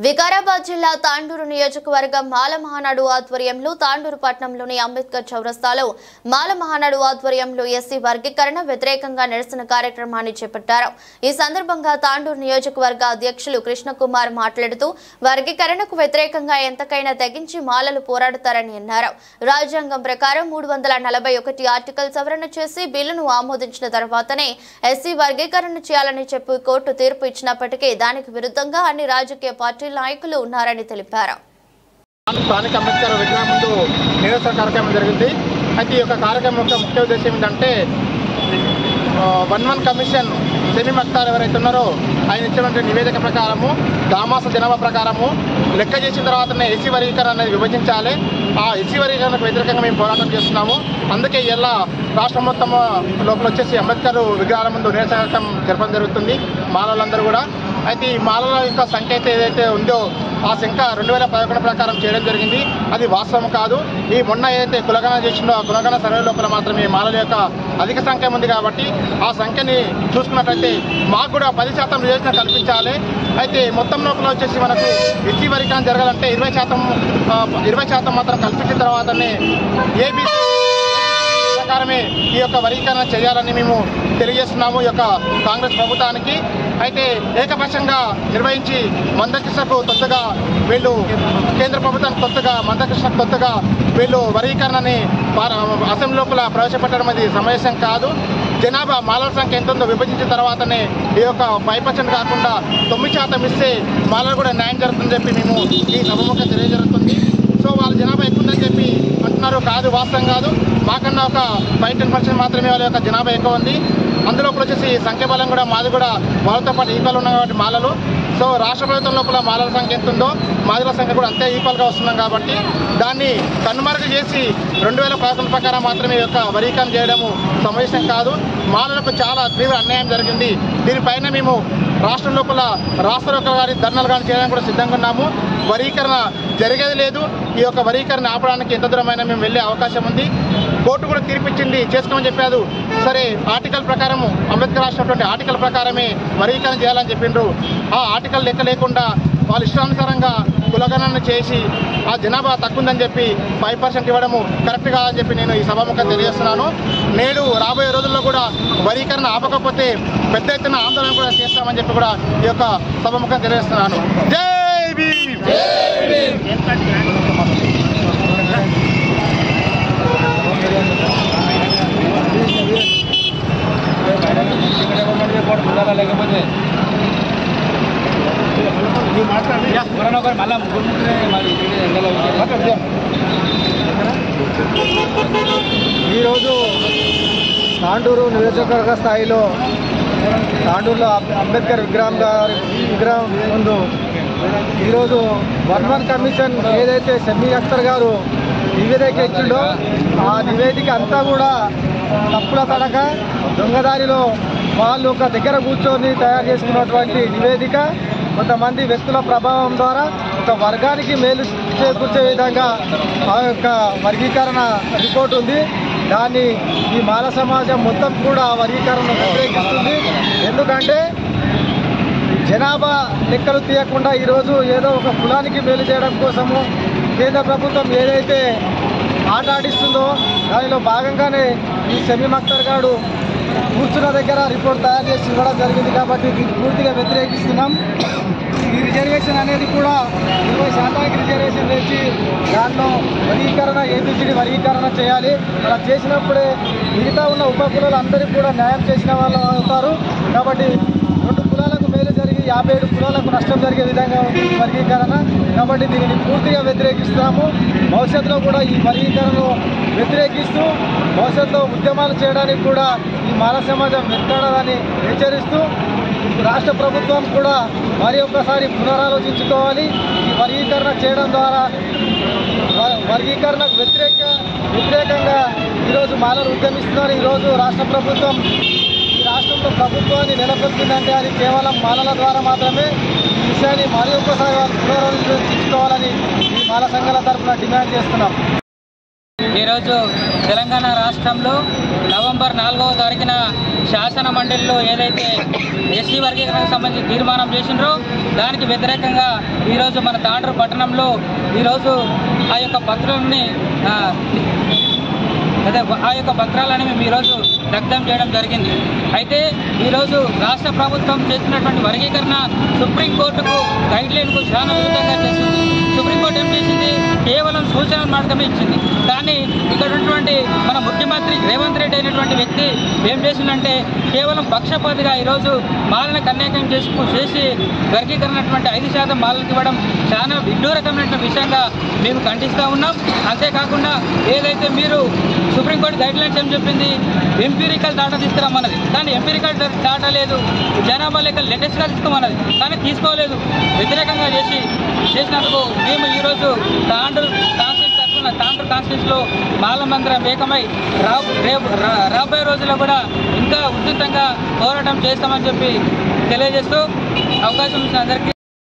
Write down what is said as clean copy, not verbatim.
వికారాబాద్ జిల్లా తాండూరు నియోజకవర్గం మాల మహానాడు ఆధ్వర్యంలో తాండూరు పట్టణంలోని అంబేద్కర్ చౌరస్తాలో మాల మహానాడు ఆధ్వర్యంలో ఎస్సీ వర్గీకరణ వ్యతిరేకంగా నిరసన కార్యక్రమాన్ని చేపట్టారు। ఈ సందర్భంగా తాండూరు నియోజకవర్గ అధ్యక్షులు కృష్ణకుమార్ మాట్లాడుతూ వర్గీకరణకు వ్యతిరేకంగా ఎంతకైనా తెగించి మాలలు పోరాడతారని అన్నారు। రాజ్యాంగం ప్రకారం 341 ఆర్టికల్ సవరణ చేసి బిల్లును ఆమోదించిన తర్వాతనే ఎస్సీ వర్గీకరణ చేయాలని చెప్పి కోర్టు తీర్పు ఇచ్చినప్పటికీ దానికి విరుద్ధంగా అన్ని రాజకీయ పార్టీలు నాయకులు ఉన్నారని తెలిపారు। స్థానిక అంబేద్కర్ విగ్రహం ముందు నిరసన కార్యక్రమం జరిగింది। అయితే ఈ యొక్క కార్యక్రమం యొక్క ముఖ్య ఉద్దేశం ఏంటంటే 1-1 కమిషన్ సెమీ మక్తార్ ఎవరైతే ఉన్నారో ఆయన ఇచ్చినటువంటి నివేదిక ప్రకారము దామాస జనాభా ప్రకారము లెక్క చేసిన తర్వాతనే ఎస్సీ వర్గీకరణ అనేది విభజించాలి। ఆ ఎస్సీ వర్గీకరణకు వ్యతిరేకంగా మేము పోరాటం చేస్తున్నాము। అందుకే ఇలా రాష్ట్రం మొత్తం లోపల వచ్చేసి అంబేద్కర్ విగ్రహాల ముందు నిరసన కార్యక్రమం జరపడం జరుగుతుంది మాలలందరూ కూడా। అయితే ఈ మాలల యొక్క సంఖ్య ఏదైతే ఉందో ఆ సంఖ్య 2011 ప్రకారం చేయడం జరిగింది, అది వాస్తవం కాదు। ఈ మొన్న ఏదైతే కులగణన చేసిందో ఆ కులగణన సర్వే లోపల మాత్రమే మాలల యొక్క అధిక సంఖ్య ఉంది కాబట్టి ఆ సంఖ్యని చూసుకున్నట్లయితే మాకు కూడా 10% రిజర్వేషన్ కల్పించాలి। అయితే మొత్తం లోపల వచ్చేసి మనకు ఎస్సీ వర్గీకరణ జరగాలంటే 20% మాత్రం కల్పించిన తర్వాతనే ఏబీసీ ప్రకారమే ఈ యొక్క వర్గీకరణ చేయాలని మేము తెలియజేస్తున్నాము ఈ యొక్క కాంగ్రెస్ ప్రభుత్వానికి। అయితే ఏకపక్షంగా నిర్వహించి మందకృష్ణకు కొత్తగా వీళ్ళు కేంద్ర ప్రభుత్వానికి కొత్తగా వీళ్ళు వర్గీకరణని అసెంబ్లీ లోపల ప్రవేశపెట్టడం అది సమంజసం కాదు। జనాభా మాలల సంఖ్య ఎంత ఉందో విభజించిన తర్వాతనే ఈ యొక్క 5% కాకుండా 9% ఇస్తే మాలలు కూడా న్యాయం జరుగుతుందని చెప్పి మేము ఈ సభముఖంగా తెలియజరుగుతుంది। సో వాళ్ళ జనాభా ఎక్కువ ఉందని చెప్పి అంటున్నారు, కాదు, వాస్తవం కాదు। మాకన్నా ఒక 5-10% మాత్రమే వాళ్ళ యొక్క జనాభా ఎక్కువ ఉంది। అందులో వచ్చేసి సంఖ్యాబలం కూడా మాది కూడా వాళ్ళతో పాటు ఈక్వల్ ఉన్నాయి కాబట్టి మాలలు। సో రాష్ట్ర ప్రభుత్వం లోపల మాలల సంఖ్య ఎంత ఉందో మాదిల సంఖ్య కూడా అంతే ఈక్వల్గా వస్తున్నాం కాబట్టి దాన్ని కనుమరుగు చేసి 2011 ప్రకారం మాత్రమే ఈ యొక్క వర్గీకరణ చేయడము సమంజసం కాదు। మాలలకు చాలా తీవ్ర అన్యాయం జరిగింది। దీనిపైన మేము రాష్ట్రం లోపల రాష్ట్ర కానీ ధర్నాలు కానీ చేయడానికి కూడా సిద్ధంగా ఉన్నాము। వర్గీకరణ జరిగేది లేదు। ఈ యొక్క వర్గీకరణ ఆపడానికి ఎంత దూరమైనా మేము వెళ్ళే అవకాశం ఉంది। కోర్టు కూడా తీర్పిచ్చింది, చేసుకోమని చెప్పారు। సరే, ఆర్టికల్ ప్రకారము అంబేద్కర్ రాసినటువంటి ఆర్టికల్ ప్రకారమే వర్గీకరణ చేయాలని చెప్పిండ్రు। ఆ ఆర్టికల్ లెక్క లేకుండా వాళ్ళ ఇష్టానుసారంగా కులగణన చేసి ఆ జనాభా తక్కువ ఉందని చెప్పి 5% ఇవ్వడము కరెక్ట్ కాదని చెప్పి నేను ఈ సభాముఖంగా తెలియజేస్తున్నాను। నేడు రాబోయే రోజుల్లో కూడా వర్గీకరణ ఆపకపోతే పెద్ద ఎత్తున ఆందోళన కూడా చేస్తామని చెప్పి కూడా ఈ యొక్క సభాముఖంగా తెలియజేస్తున్నాను। జై భీమ్। లేకపోతే ఈరోజు తాండూరు నియోజకవర్గ స్థాయిలో తాండూరులో అంబేద్కర్ విగ్రహం ముందు ఈరోజు 1-1 కమిషన్ ఏదైతే షమీ అఖ్తర్ గారు నివేదిక ఇచ్చిండో ఆ నివేదిక అంతా కూడా తప్పుల తడక దొంగదారిలో వాళ్ళు ఒక దగ్గర కూర్చొని తయారు చేసుకున్నటువంటి నివేదిక కొంతమంది వ్యక్తుల ప్రభావం ద్వారా ఒక వర్గానికి మేలు చేకూర్చే విధంగా ఆ యొక్క వర్గీకరణ రిపోర్ట్ ఉంది। దాన్ని ఈ మాల సమాజం మొత్తం కూడా వర్గీకరణను వ్యతిరేకిస్తుంది। ఎందుకంటే జనాభా లెక్కలు తీయకుండా ఈరోజు ఏదో ఒక కులానికి మేలు చేయడం కోసము కేంద్ర ప్రభుత్వం ఏదైతే ఆట ఆడిస్తుందో దానిలో భాగంగానే ఈ షమీ అఖ్తర్ గారు కూర్చున్న దగ్గర రిపోర్ట్ తయారు చేసి ఇవ్వడం జరిగింది కాబట్టి దీన్ని పూర్తిగా వ్యతిరేకిస్తున్నాం। ఈ రిజర్వేషన్ అనేది కూడా 20% రిజర్వేషన్ తెచ్చి దాంట్లో వర్గీకరణ ఏబిసిడి వర్గీకరణ చేయాలి। అలా చేసినప్పుడే మిగతా ఉన్న ఉప కులాలు అందరికీ కూడా న్యాయం చేసిన వాళ్ళు అవుతారు। కాబట్టి 2 కులాలకు మేలు జరిగి 57 కులాలకు నష్టం జరిగే విధంగా ఉంది ఈ వర్గీకరణ। కాబట్టి దీనిని పూర్తిగా వ్యతిరేకిస్తాము। భవిష్యత్తులో కూడా ఈ వర్గీకరణను వ్యతిరేకిస్తూ భవిష్యత్తులో ఉద్యమాలు చేయడానికి కూడా ఈ మాల సమాజం వెనుకాడదని హెచ్చరిస్తూ రాష్ట్ర ప్రభుత్వం కూడా మరి ఒక్కసారి పునరాలోచించుకోవాలి। ఈ వర్గీకరణ చేయడం ద్వారా వర్గీకరణకు వ్యతిరేకంగా ఈరోజు మాలలు ఉద్యమిస్తున్నారు। ఈరోజు రాష్ట్ర ప్రభుత్వం ఈ రాష్ట్రంలో ప్రభుత్వాన్ని నెలకొల్పిందంటే అది కేవలం మాలల ద్వారా మాత్రమే। ఈ విషయాన్ని మరి ఒక్కసారి వాళ్ళు పునరాలోచించుకోవాలని ఈ మాల సంఘాల తరఫున డిమాండ్ చేస్తున్నాం। ఈరోజు తెలంగాణ రాష్ట్రంలో నవంబర్ 4వ తారీఖున శాసన మండలిలో ఏదైతే ఎస్సీ వర్గీకరణకు సంబంధించి తీర్మానం చేసినారో దానికి వ్యతిరేకంగా ఈరోజు మన తాండూరు పట్టణంలో ఈరోజు ఆ యొక్క పత్రాలని మేము ఈరోజు దగ్ధం చేయడం జరిగింది. అయితే ఈరోజు రాష్ట్ర ప్రభుత్వం చేసినటువంటి వర్గీకరణ సుప్రీంకోర్టుకు గైడ్లైన్కు చాలా విరుద్ధంగా చేసింది. సుప్రీంకోర్టు ఏం చేసింది? కేవలం సూచనలు మాత్రమే ఇచ్చింది. కానీ ఇక్కడ ఉన్నటువంటి మన ముఖ్యమంత్రి రేవంత్ రెడ్డి అయినటువంటి వ్యక్తి ఏం చేసిందంటే కేవలం పక్షపాతిగా ఈరోజు మాలను అన్యాయం చేసి వర్గీకరణటువంటి 5% మాలలకు ఇవ్వడం చాలా విడ్డూరకమైన విషయంగా మేము ఖండిస్తూ ఉన్నాం. అంతేకాకుండా ఏదైతే మీరు సుప్రీంకోర్టు గైడ్లైన్స్ ఏం చెప్పింది? ఎంపీరికల్ డాటా తీసుకురమ్మన్నది. కానీ ఎంపీరికల్ డాటా లేదు, జనాభా లెక్కలు లేటెస్ట్గా తీసుకోమన్నది. కానీ తీసుకోలేదు. వ్యతిరేకంగా చేసినందుకు మేము ఈరోజు తాండూరు కాన్స్టిట్యూన్సీలో మాలమందరం ఏకమై రాబోయే రోజుల్లో కూడా ఇంకా ఉధృతంగా పోరాటం చేస్తామని చెప్పి తెలియజేస్తూ అవకాశం ఇచ్చిన అందరికీ